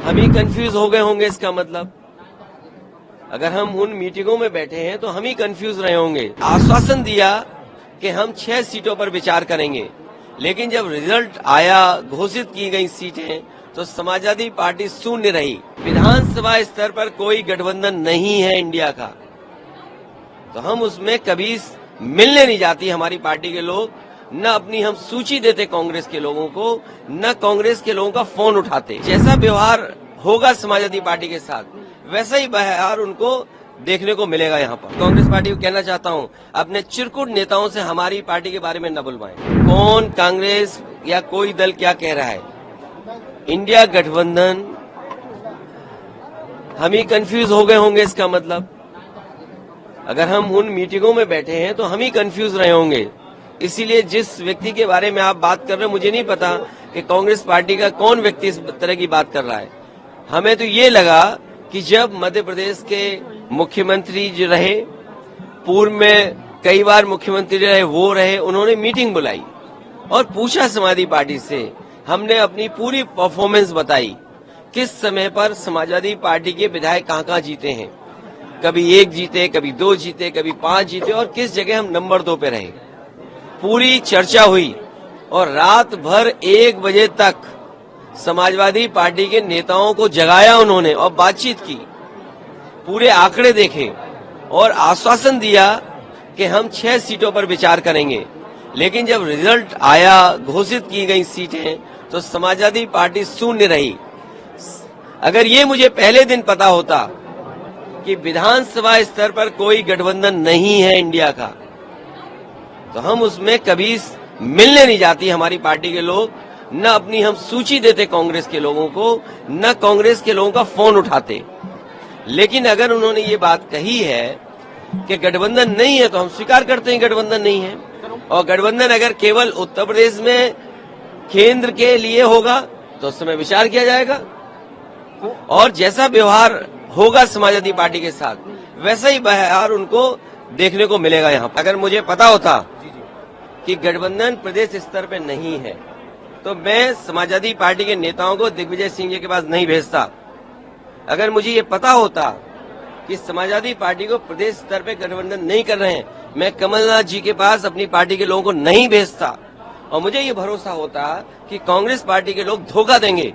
हम ही कंफ्यूज हो गए होंगे, इसका मतलब अगर हम उन मीटिंगों में बैठे हैं तो हम ही कंफ्यूज रहे होंगे। आश्वासन दिया कि हम 6 सीटों पर विचार करेंगे, लेकिन जब रिजल्ट आया, घोषित की गई सीटें, तो समाजवादी पार्टी शून्य रही। विधानसभा स्तर पर कोई गठबंधन नहीं है इंडिया का, तो हम उसमें कभी मिलने नहीं जाती हमारी पार्टी के लोग, न अपनी हम सूची देते कांग्रेस के लोगों को, न कांग्रेस के लोगों का फोन उठाते। जैसा व्यवहार होगा समाजवादी पार्टी के साथ, वैसा ही व्यवहार उनको देखने को मिलेगा यहाँ पर। कांग्रेस पार्टी को कहना चाहता हूँ, अपने चिरकुट नेताओं से हमारी पार्टी के बारे में न बुलवाएं। कौन कांग्रेस या कोई दल क्या कह रहा है, इंडिया गठबंधन, हम ही कंफ्यूज हो गए होंगे, इसका मतलब अगर हम उन मीटिंगों में बैठे हैं तो हम ही कंफ्यूज रहे होंगे। इसीलिए जिस व्यक्ति के बारे में आप बात कर रहे हैं, मुझे नहीं पता कि कांग्रेस पार्टी का कौन व्यक्ति इस तरह की बात कर रहा है। हमें तो ये लगा कि जब मध्य प्रदेश के मुख्यमंत्री जो रहे, पूर्व में कई बार मुख्यमंत्री रहे, वो रहे, उन्होंने मीटिंग बुलाई और पूछा समाजवादी पार्टी से। हमने अपनी पूरी परफॉर्मेंस बताई, किस समय पर समाजवादी पार्टी के विधायक कहाँ जीते हैं, कभी 1 जीते, कभी 2 जीते, कभी 5 जीते, और किस जगह हम नंबर 2 पे रहे। पूरी चर्चा हुई और रात भर 1 बजे तक समाजवादी पार्टी के नेताओं को जगाया उन्होंने और बातचीत की, पूरे आंकड़े देखे और आश्वासन दिया कि हम 6 सीटों पर विचार करेंगे, लेकिन जब रिजल्ट आया, घोषित की गई सीटें, तो समाजवादी पार्टी शून्य रही। अगर ये मुझे पहले दिन पता होता कि विधानसभा स्तर पर कोई गठबंधन नहीं है इंडिया का, तो हम उसमें कभी मिलने नहीं जाती हमारी पार्टी के लोग, न अपनी हम सूची देते कांग्रेस के लोगों को, न कांग्रेस के लोगों का फोन उठाते। लेकिन अगर उन्होंने ये बात कही है कि गठबंधन नहीं है, तो हम स्वीकार करते हैं गठबंधन नहीं है। और गठबंधन अगर केवल उत्तर प्रदेश में केंद्र के लिए होगा तो उस समय विचार किया जाएगा, और जैसा व्यवहार होगा समाजवादी पार्टी के साथ, वैसा ही व्यवहार उनको देखने को मिलेगा यहाँ पर। अगर मुझे पता होता कि गठबंधन प्रदेश स्तर पे नहीं है, तो मैं समाजवादी पार्टी के नेताओं को दिग्विजय सिंह जी के पास नहीं भेजता। अगर मुझे ये पता होता कि समाजवादी पार्टी को प्रदेश स्तर पे गठबंधन नहीं कर रहे हैं, मैं कमलनाथ जी के पास अपनी पार्टी के लोगों को नहीं भेजता। और मुझे ये भरोसा होता कि कांग्रेस पार्टी के लोग धोखा देंगे,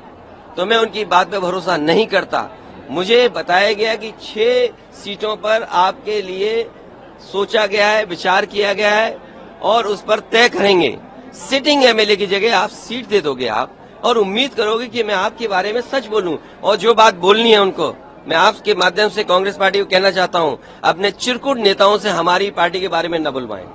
तो मैं उनकी बात पे भरोसा नहीं करता। मुझे बताया गया कि 6 सीटों पर आपके लिए सोचा गया है, विचार किया गया है, और उस पर तय करेंगे। सिटिंग एमएलए की जगह आप सीट दे दोगे आप, और उम्मीद करोगे कि मैं आपके बारे में सच बोलूं, और जो बात बोलनी है उनको। मैं आपके माध्यम से कांग्रेस पार्टी को कहना चाहता हूं, अपने चिरकुट नेताओं से हमारी पार्टी के बारे में न बुलवाएं।